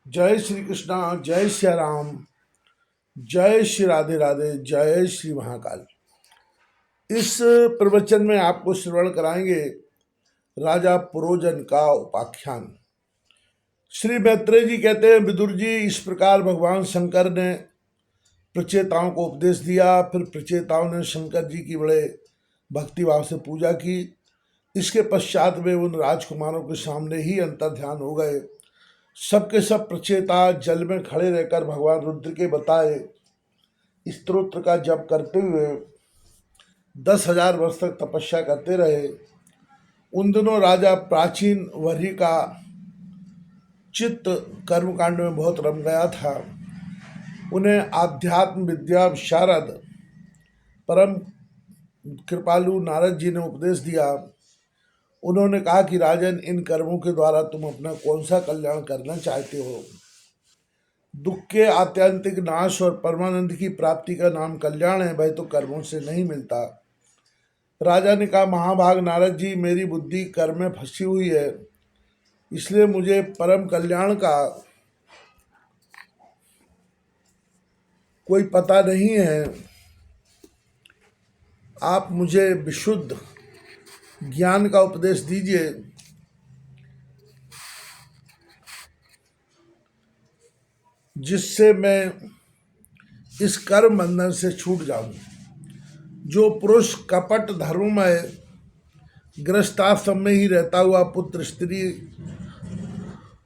जय श्री कृष्णा, जय श्री राम, जय श्री राधे राधे, जय श्री महाकाल। इस प्रवचन में आपको श्रवण कराएंगे राजा पुरोजन का उपाख्यान। श्री मैत्रेय जी कहते हैं, विदुर जी, इस प्रकार भगवान शंकर ने प्रचेताओं को उपदेश दिया। फिर प्रचेताओं ने शंकर जी की बड़े भक्तिभाव से पूजा की। इसके पश्चात वे उन राजकुमारों के सामने ही अंतर्ध्यान हो गए। सबके सब प्रचेता जल में खड़े रहकर भगवान रुद्र के बताए स्तोत्र का जप करते हुए 10,000 वर्ष तक तपस्या करते रहे। उन दिनों राजा प्राचीन वर्ही का चित्त कर्मकांड में बहुत रम गया था। उन्हें आध्यात्म विद्या विशारद परम कृपालु नारद जी ने उपदेश दिया। उन्होंने कहा कि राजन, इन कर्मों के द्वारा तुम अपना कौन सा कल्याण करना चाहते हो? दुख के आत्यंतिक नाश और परमानंद की प्राप्ति का नाम कल्याण है, वह तो कर्मों से नहीं मिलता। राजा ने कहा, महाभाग नारद जी, मेरी बुद्धि कर्म में फंसी हुई है, इसलिए मुझे परम कल्याण का कोई पता नहीं है। आप मुझे विशुद्ध ज्ञान का उपदेश दीजिए, जिससे मैं इस कर्म बंधन से छूट जाऊं। जो पुरुष कपट धर्ममय गृहस्थाश्रम में ही रहता हुआ पुत्र, स्त्री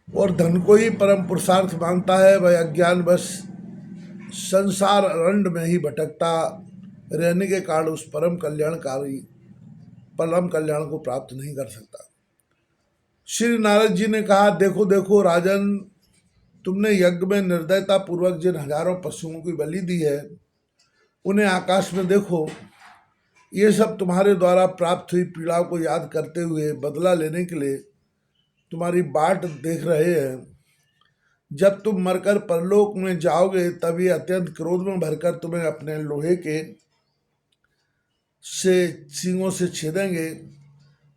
और धन को ही परम पुरुषार्थ मानता है, वह अज्ञानवश संसार अरंड में ही भटकता रहने के कारण उस परम कल्याण को प्राप्त नहीं कर सकता। श्री नारद जी ने कहा, देखो देखो राजन, तुमने यज्ञ में निर्दयता पूर्वक जिन हजारों पशुओं की बलि दी है, उन्हें आकाश में देखो। ये सब तुम्हारे द्वारा प्राप्त हुई पीड़ाओं को याद करते हुए बदला लेने के लिए तुम्हारी बाट देख रहे हैं। जब तुम मरकर परलोक में जाओगे, तब ये अत्यंत क्रोध में भरकर तुम्हें अपने लोहे के सींगों से छेदेंगे।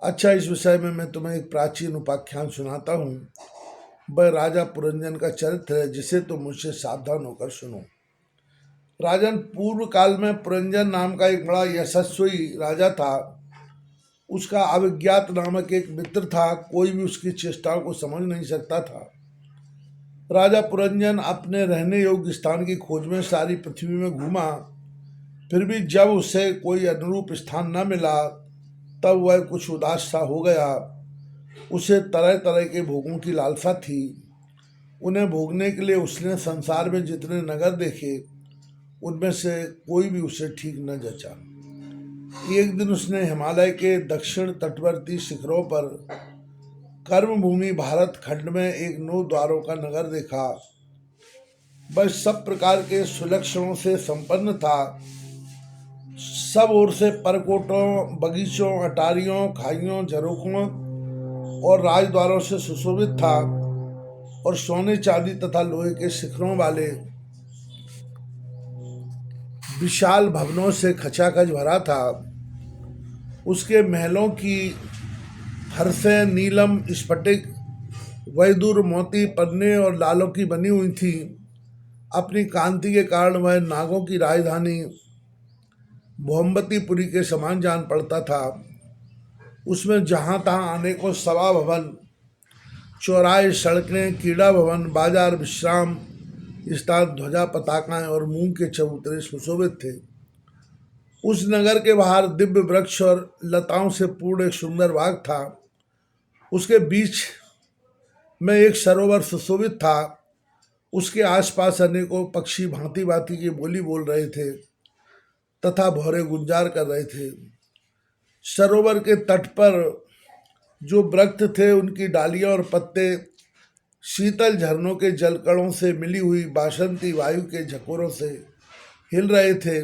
अच्छा, इस विषय में मैं तुम्हें एक प्राचीन उपाख्यान सुनाता हूँ। वह राजा पुरंजन का चरित्र है, जिसे तुम मुझसे सावधान होकर सुनो। राजन, पूर्व काल में पुरंजन नाम का एक बड़ा यशस्वी राजा था। उसका अविज्ञात नामक एक मित्र था। कोई भी उसकी चेष्टाओं को समझ नहीं सकता था। राजा पुरंजन अपने रहने योग्य स्थान की खोज में सारी पृथ्वी में घूमा, फिर भी जब उसे कोई अनुरूप स्थान न मिला, तब वह कुछ उदास सा हो गया। उसे तरह तरह के भोगों की लालसा थी। उन्हें भोगने के लिए उसने संसार में जितने नगर देखे, उनमें से कोई भी उसे ठीक न जचा। एक दिन उसने हिमालय के दक्षिण तटवर्ती शिखरों पर कर्मभूमि भारत खंड में एक 9 द्वारों का नगर देखा। वह सब प्रकार के सुलक्षणों से संपन्न था। सब ओर से परकोटों, बगीचों, अटारियों, खाइयों, झरोखों और राजद्वारों से सुशोभित था और सोने चांदी तथा लोहे के शिखरों वाले विशाल भवनों से खचाखच भरा था। उसके महलों की फरसें नीलम, स्फटिक, वैदुर, मोती, पन्ने और लालों की बनी हुई थी। अपनी कांति के कारण वह नागों की राजधानी भोमबतीपुरी के समान जान पड़ता था। उसमें जहाँ तहाँ अनेकों सभा भवन, चौराहे, सड़कें, क्रीड़ा भवन, बाजार, विश्राम स्थान, ध्वजा, पताकाएं और मूंग के चबूतरे सुशोभित थे। उस नगर के बाहर दिव्य वृक्ष और लताओं से पूर्ण एक सुंदर बाग था। उसके बीच में एक सरोवर सुशोभित था। उसके आसपास अनेकों पक्षी भांति भांति की बोली बोल रहे थे तथा भौरे गुंजार कर रहे थे। सरोवर के तट पर जो वृक्ष थे, उनकी डालियां और पत्ते शीतल झरनों के जलकणों से मिली हुई बासंती वायु के झकोरों से हिल रहे थे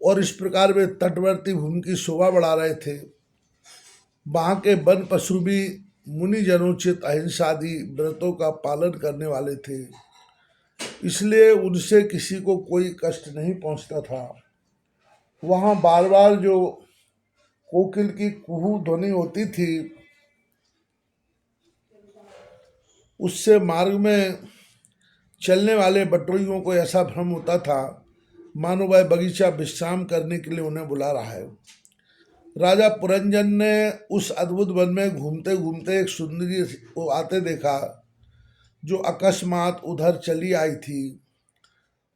और इस प्रकार वे तटवर्ती भूमि की शोभा बढ़ा रहे थे। वहाँ के वन पशु भी मुनिजनोचित अहिंसादि व्रतों का पालन करने वाले थे, इसलिए उनसे किसी को कोई कष्ट नहीं पहुँचता था। वहाँ बार बार जो कोकिल की कुहू ध्वनि होती थी, उससे मार्ग में चलने वाले बटोइयों को ऐसा भ्रम होता था मानो वह बगीचा विश्राम करने के लिए उन्हें बुला रहा है। राजा पुरंजन ने उस अद्भुत वन में घूमते घूमते एक सुंदरी को आते देखा जो अकस्मात उधर चली आई थी।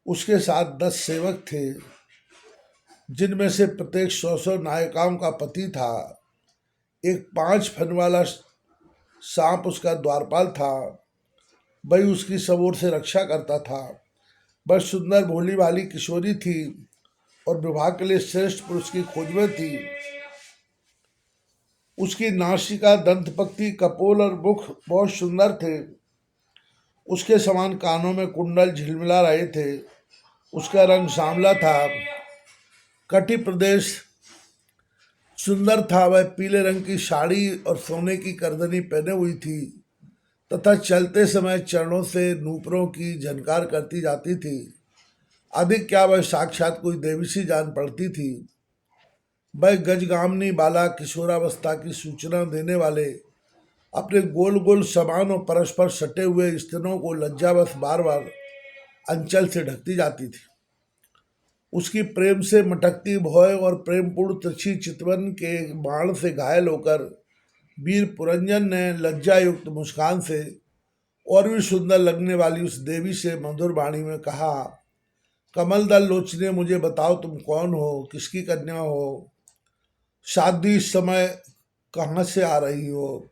उसके साथ 10 सेवक थे जिनमें से प्रत्येक 100 नायिकाओं का पति था। एक 5 फन वाला सांप उसका द्वारपाल था। वही उसकी सब ओर से रक्षा करता था। वह सुंदर भोली भाली किशोरी थी और विवाह के लिए श्रेष्ठ पुरुष की खोज में थी। उसकी नासिका, दंतपक्ति, कपोल और मुख बहुत सुंदर थे। उसके समान कानों में कुंडल झिलमिला रहे थे। उसका रंग सांवला था। कटी प्रदेश सुंदर था। वह पीले रंग की साड़ी और सोने की करदनी पहने हुई थी तथा चलते समय चरणों से नूपुरों की झनकार करती जाती थी। अधिक क्या, वह साक्षात कोई देवी सी जान पड़ती थी। वह गजगामिनी बाला, किशोरावस्था की सूचना देने वाले अपने गोल गोल समान और परस्पर सटे हुए स्तनों को लज्जावश बार बार अंचल से ढकती जाती थी। उसकी प्रेम से मटकती भौं और प्रेमपूर्ण तिरछी चितवन के बाण से घायल होकर वीर पुरंजन ने लज्जायुक्त मुस्कान से और भी सुंदर लगने वाली उस देवी से मधुर वाणी में कहा, कमल दल लोचने, मुझे बताओ तुम कौन हो, किसकी कन्या हो, शादी इस समय कहाँ से आ रही हो,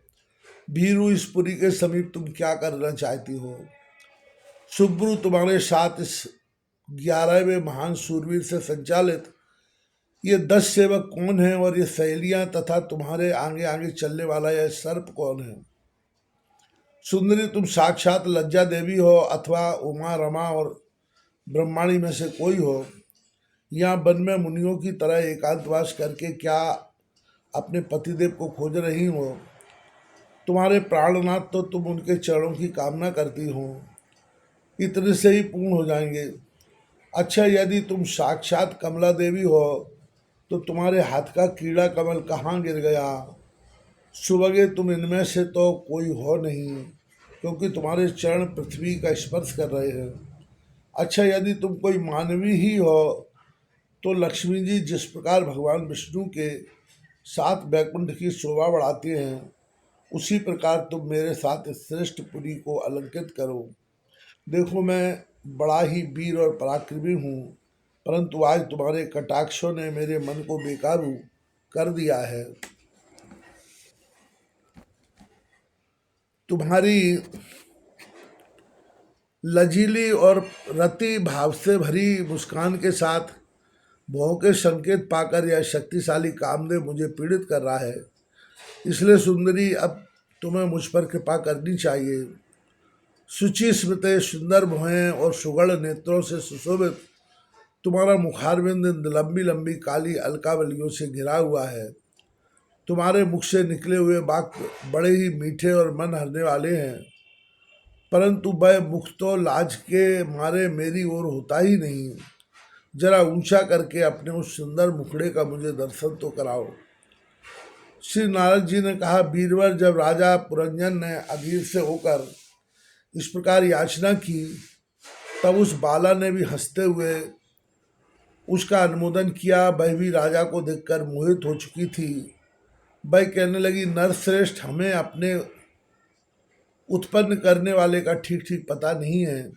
भीरू इस पुरी के समीप तुम क्या करना चाहती हो। सुब्रू तुम्हारे साथ इस 11वें महान सूरवीर से संचालित ये 10 सेवक कौन हैं और ये सहेलियां तथा तुम्हारे आगे आगे चलने वाला यह सर्प कौन है। सुंदरी, तुम साक्षात लज्जा देवी हो अथवा उमा, रमा और ब्रह्माणी में से कोई हो। यहाँ वन में मुनियों की तरह एकांतवास करके क्या अपने पतिदेव को खोज रही हो। तुम्हारे प्राणनाथ तो तुम उनके चरणों की कामना करती हो, इतने से ही पूर्ण हो जाएंगे। अच्छा, यदि तुम साक्षात कमला देवी हो तो तुम्हारे हाथ का कीड़ा कमल कहाँ गिर गया। सुबह तुम इनमें से तो कोई हो नहीं क्योंकि तुम्हारे चरण पृथ्वी का स्पर्श कर रहे हैं। अच्छा, यदि तुम कोई मानवी ही हो तो लक्ष्मी जी जिस प्रकार भगवान विष्णु के साथ वैकुंठ की शोभा बढ़ाती हैं उसी प्रकार तुम मेरे साथ इस श्रेष्ठ पुरी को अलंकृत करो। देखो, मैं बड़ा ही वीर और पराक्रमी हूँ, परंतु आज तुम्हारे कटाक्षों ने मेरे मन को बेकाबू कर दिया है। तुम्हारी लजीली और रति भाव से भरी मुस्कान के साथ भौं के संकेत पाकर यह शक्तिशाली कामदेव मुझे पीड़ित कर रहा है। इसलिए सुंदरी, अब तुम्हें मुझ पर कृपा करनी चाहिए। शुचि स्मृति, सुंदर भौहें और सुगढ़ नेत्रों से सुशोभित तुम्हारा मुखारविंद लंबी लंबी काली अलकावलियों से घिरा हुआ है। तुम्हारे मुख से निकले हुए वाक्य बड़े ही मीठे और मन हरने वाले हैं, परंतु वह मुख तो लाज के मारे मेरी ओर होता ही नहीं। जरा ऊंचा करके अपने उस सुंदर मुखड़े का मुझे दर्शन तो कराओ। श्री नारद जी ने कहा, बीरवर, जब राजा पुरंजन ने अधीर से होकर इस प्रकार याचना की तब उस बाला ने भी हंसते हुए उसका अनुमोदन किया। वह भी राजा को देखकर मोहित हो चुकी थी। वह कहने लगी, नरश्रेष्ठ, हमें अपने उत्पन्न करने वाले का ठीक ठीक पता नहीं है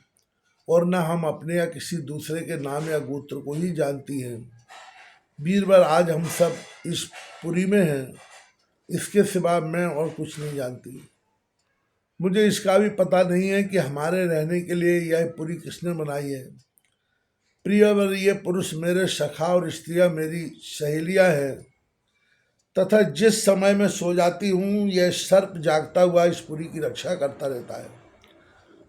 और न हम अपने या किसी दूसरे के नाम या गोत्र को ही जानती हैं। बीरबल, आज हम सब इस पुरी में हैं, इसके सिवा मैं और कुछ नहीं जानती। मुझे इसका भी पता नहीं है कि हमारे रहने के लिए यह पुरी किसने बनाई है। प्रियवर, ये पुरुष मेरे सखा और स्त्रियां मेरी सहेलियां हैं तथा जिस समय मैं सो जाती हूँ यह सर्प जागता हुआ इस पुरी की रक्षा करता रहता है।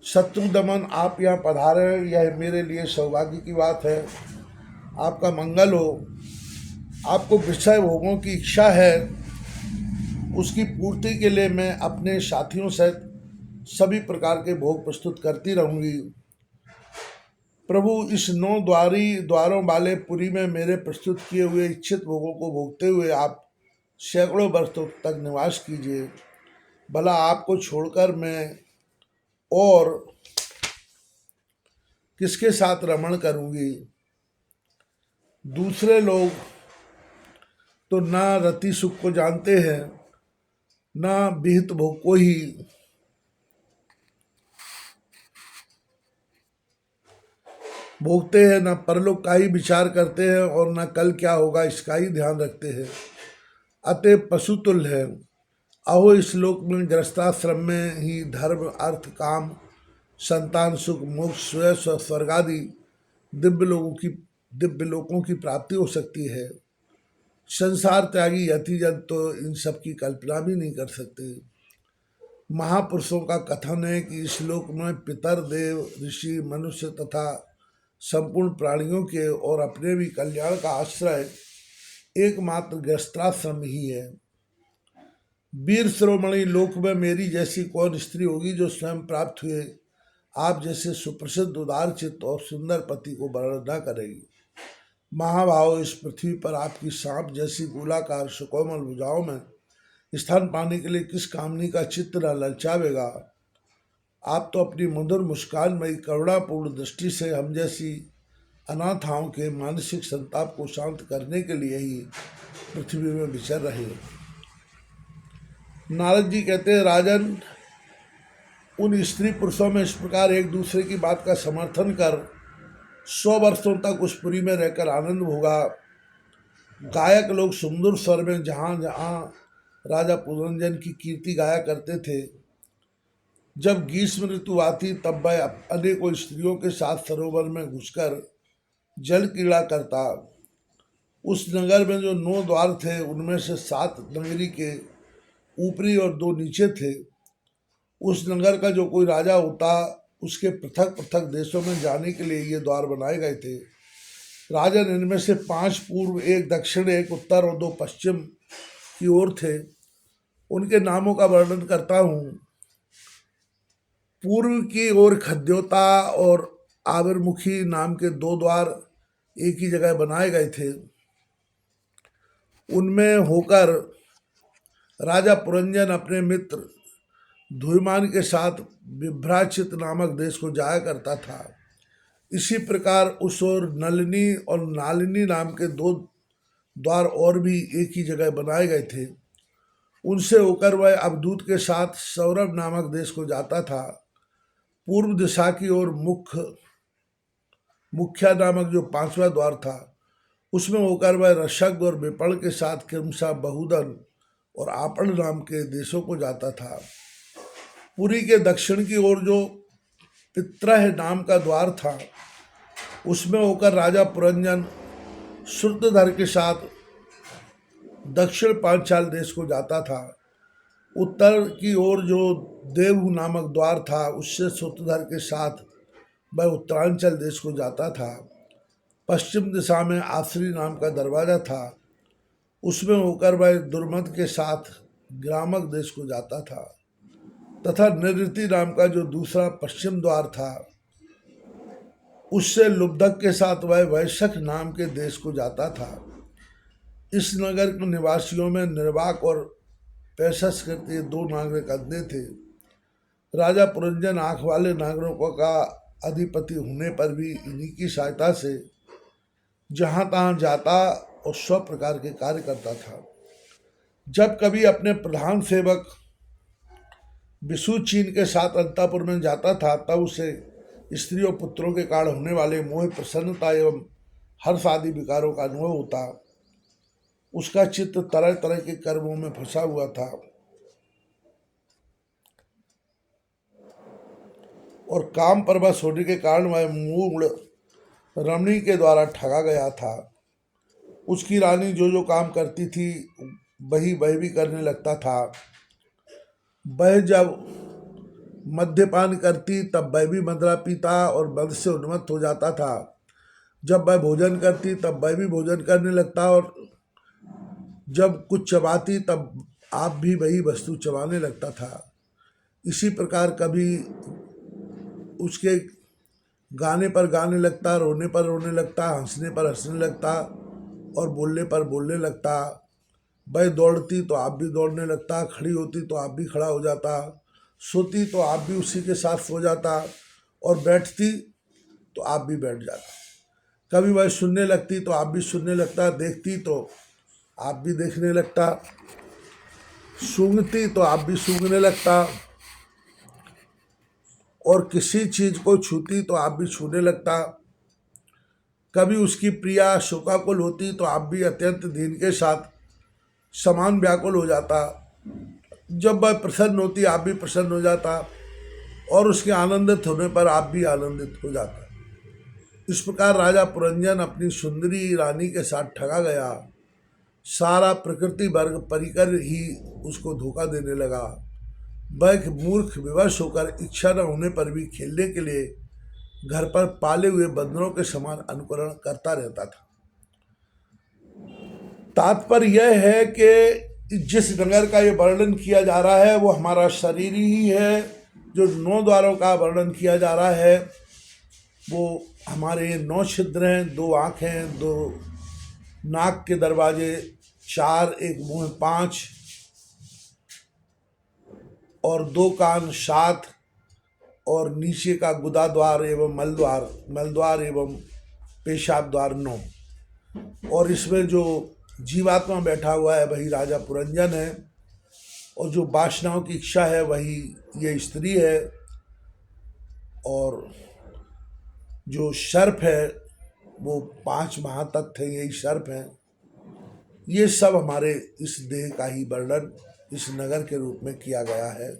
शत्रु दमन, आप यहाँ पधारे, यह मेरे लिए सौभाग्य की बात है। आपका मंगल हो। आपको विषय भोगों की इच्छा है, उसकी पूर्ति के लिए मैं अपने साथियों सहित सभी प्रकार के भोग प्रस्तुत करती रहूँगी। प्रभु, इस 9 द्वारों वाले पुरी में मेरे प्रस्तुत किए हुए इच्छित भोगों को भोगते हुए आप सैकड़ों वर्षों तक निवास कीजिए। भला आपको छोड़कर मैं और किसके साथ रमण करूंगी। दूसरे लोग तो ना रति सुख को जानते हैं, ना विहित भोग को ही भोगते हैं, ना परलोक का ही विचार करते हैं और ना कल क्या होगा इसका ही ध्यान रखते हैं। अतः पशुतुल्य है। अहो इस लोक में गृहस्थाश्रम में ही धर्म अर्थ काम संतान सुख मोक्ष स्वर्ग आदि दिव्य लोकों की प्राप्ति हो सकती है। संसार त्यागी यतिजन तो इन सब की कल्पना भी नहीं कर सकते। महापुरुषों का कथन है कि इस लोक में पितर देव ऋषि मनुष्य तथा संपूर्ण प्राणियों के और अपने भी कल्याण का आश्रय एकमात्र गृहस्थाश्रम ही है। वीर शिरोमणि लोक में मेरी जैसी कौन स्त्री होगी जो स्वयं प्राप्त हुए आप जैसे सुप्रसिद्ध उदार चित्त और सुंदर पति को वर्ण न करेगी। महाभाव इस पृथ्वी पर आपकी सांप जैसी गोलाकार सुकोमल भुजाओं में स्थान पाने के लिए किस कामनी का चित्त न ललचावेगा। आप तो अपनी मधुर मुस्कान में करुणापूर्ण दृष्टि से हम जैसी अनाथाओं के मानसिक संताप को शांत करने के लिए ही पृथ्वी में विचर रहे। नारद जी कहते हैं, राजन उन स्त्री पुरुषों में इस प्रकार एक दूसरे की बात का समर्थन कर 100 वर्षों तक उस पुरी में रहकर आनंद होगा। गायक लोग सुंदर स्वर में जहाँ जहाँ राजा पुरंजन की कीर्ति गाया करते थे। जब ग्रीष्म ऋतु आती तब वह अनेकों स्त्रियों के साथ सरोवर में घुसकर जल क्रीड़ा करता। उस नगर में जो 9 द्वार थे उनमें से 7 नगरी के ऊपरी और 2 नीचे थे। उस नगर का जो कोई राजा होता उसके पृथक पृथक देशों में जाने के लिए ये द्वार बनाए गए थे। राजन इनमें से 5 पूर्व, 1 दक्षिण, 1 उत्तर और 2 पश्चिम की ओर थे। उनके नामों का वर्णन करता हूँ। पूर्व की ओर खद्योता और आविर्मुखी नाम के 2 द्वार एक ही जगह बनाए गए थे। उनमें होकर राजा पुरंजन अपने मित्र धूमान के साथ विभ्राचित नामक देश को जाया करता था। इसी प्रकार उस ओर नलिनी और नालिनी नाम के 2 द्वार और भी एक ही जगह बनाए गए थे। उनसे होकर वह अवधूत के साथ सौरभ नामक देश को जाता था। पूर्व दिशा की ओर मुख्या नामक जो 5वां द्वार था उसमें होकर वह रशक और विपण के साथ क्रमशः बहुदन और आपण नाम के देशों को जाता था। पुरी के दक्षिण की ओर जो पित्रह नाम का द्वार था उसमें होकर राजा पुरंजन श्रुतधर के साथ दक्षिण पांचाल देश को जाता था। उत्तर की ओर जो देवहू नामक द्वार था उससे श्रुतधर के साथ वह उत्तरांचल देश को जाता था। पश्चिम दिशा में आश्री नाम का दरवाजा था, उसमें होकर वह दुर्मद के साथ ग्रामक देश को जाता था। तथा निवृत्ति नाम का जो दूसरा पश्चिम द्वार था उससे लुब्धक के साथ वह वैशख नाम के देश को जाता था। इस नगर के निवासियों में निर्वाक और पैसस करते 2 नागरिक अंधे थे। राजा पुरंजन आँख वाले नागरिकों का अधिपति होने पर भी इन्हीं की सहायता से जहाँ तहाँ जाता और सब प्रकार के कार्य करता था। जब कभी अपने प्रधान सेवक विशुचीन के साथ अंतापुर में जाता था तब उसे स्त्रियों पुत्रों के कारण होने वाले मोह, प्रसन्नता एवं हर्ष आदि विकारों का अनुभव होता। उसका चित्त तरह तरह के कर्मों में फंसा हुआ था और काम परवश होने के कारण वह मूढ़ रमणी के द्वारा ठगा गया था। उसकी रानी जो जो काम करती थी वह भी करने लगता था। वह जब मद्यपान करती तब वह भी मदिरा पीता और मद से उन्मत्त हो जाता था। जब वह भोजन करती तब वह भी भोजन करने लगता और जब कुछ चबाती तब आप भी वही वस्तु चबाने लगता था। इसी प्रकार कभी उसके गाने पर गाने लगता, रोने पर रोने लगता, हंसने पर हंसने लगता और बोलने पर बोलने लगता। वह दौड़ती तो आप भी दौड़ने लगता, खड़ी होती तो आप भी खड़ा हो जाता, सोती तो आप भी उसी के साथ सो जाता, और बैठती तो आप भी बैठ जाता। कभी वह सुनने लगती तो आप भी सुनने लगता, देखती तो आप भी देखने लगता, सूंघती तो आप भी सूंघने लगता, और किसी चीज को छूती तो आप भी छूने लगता। कभी उसकी प्रिया शोकाकुल होती तो आप भी अत्यंत दीन के साथ समान व्याकुल हो जाता। जब वह प्रसन्न होती आप भी प्रसन्न हो जाता, और उसके आनंदित होने पर आप भी आनंदित हो जाता। इस प्रकार राजा पुरंजन अपनी सुंदरी रानी के साथ ठगा गया। सारा प्रकृति वर्ग परिकर ही उसको धोखा देने लगा। वह एक मूर्ख विवश होकर इच्छा न होने पर भी खेलने के लिए घर पर पाले हुए बंदरों के समान अनुकरण करता रहता था। तात्पर्य यह है कि जिस नगर का ये वर्णन किया जा रहा है वो हमारा शरीर ही है। जो 9 द्वारों का वर्णन किया जा रहा है वो हमारे 9 छिद्र हैं, 2 आँखें हैं, 2 नाक के दरवाजे, 4 एक मुंह 5, और 2 कान 7, और नीचे का गुदा द्वार एवं मलद्वार एवं पेशाब द्वार 9। और इसमें जो जीवात्मा बैठा हुआ है वही राजा पुरंजन है, और जो वासनाओं की इच्छा है वही ये स्त्री है, और जो सर्प है वो 5 महातत्व हैं, यही सर्प हैं। ये सब हमारे इस देह का ही वर्णन इस नगर के रूप में किया गया है।